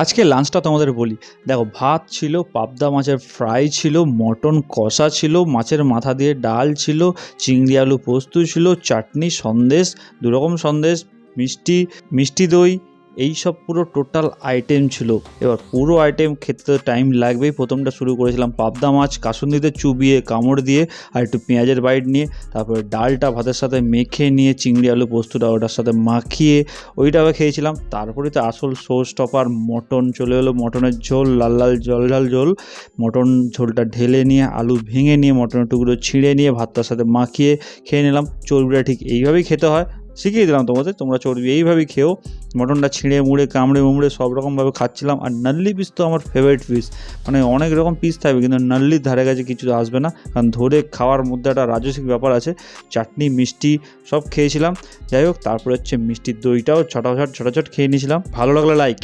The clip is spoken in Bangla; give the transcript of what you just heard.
আজকে লাঞ্চটা তোমাদের বলি। দেখো, ভাত ছিল, পাবদা মাছের ফ্রাই ছিল, মটন কষা ছিল, মাছের মাথা দিয়ে ডাল ছিল, চিংড়ি আলু পোস্ত ছিল, চাটনি, সন্দেশ, দুরকম সন্দেশ, মিষ্টি, মিষ্টি দই, এই সব পুরো টোটাল আইটেম ছিল। এবার পুরো আইটেম খেতে তো টাইম লাগবেই। প্রথমটা শুরু করেছিলাম পাবদা মাছ কাসুন্দিতে চুবিয়ে কামড় দিয়ে আর একটু পেঁয়াজের বাইট নিয়ে, তারপরে ডালটা ভাতের সাথে মেখে নিয়ে চিংড়ি আলু পোস্তটা ওটার সাথে মাখিয়ে ওইটাকে খেয়েছিলাম। তারপরে তো আসল শো স্টপার মটন চলে এলো, মটনের ঝোল, লাল লাল জল ঝাল ঝোল। মটন ঝোলটা ঢেলে নিয়ে আলু ভেঙে নিয়ে মটনের টুকরো ছিঁড়ে নিয়ে ভাতটার সাথে মাখিয়ে খেয়ে নিলাম। চর্বিটা ঠিক এইভাবেই খেতে হয়, শিখিয়ে দিলাম তোমাদের, তোমরা চর্বি এইভাবেই খেও। মটনটা ছিঁড়ে মুড়ে কামড়ে মুমড়ে সব রকমভাবে খাচ্ছিলাম। আর নাল্লি পিস তো আমার ফেভারিট পিস, মানে অনেক রকম পিস থাকবে কিন্তু নাল্লির ধারে কাছে কিছু আসবে না, কারণ ধরে খাওয়ার মধ্যে একটা রাজসিক ব্যাপার আছে। চাটনি মিষ্টি সব খেয়েছিলাম। যাই হোক, তারপরে হচ্ছে মিষ্টির দইটাও ছটাছট খেয়ে নিয়েছিলাম। ভালো লাগলে লাইক।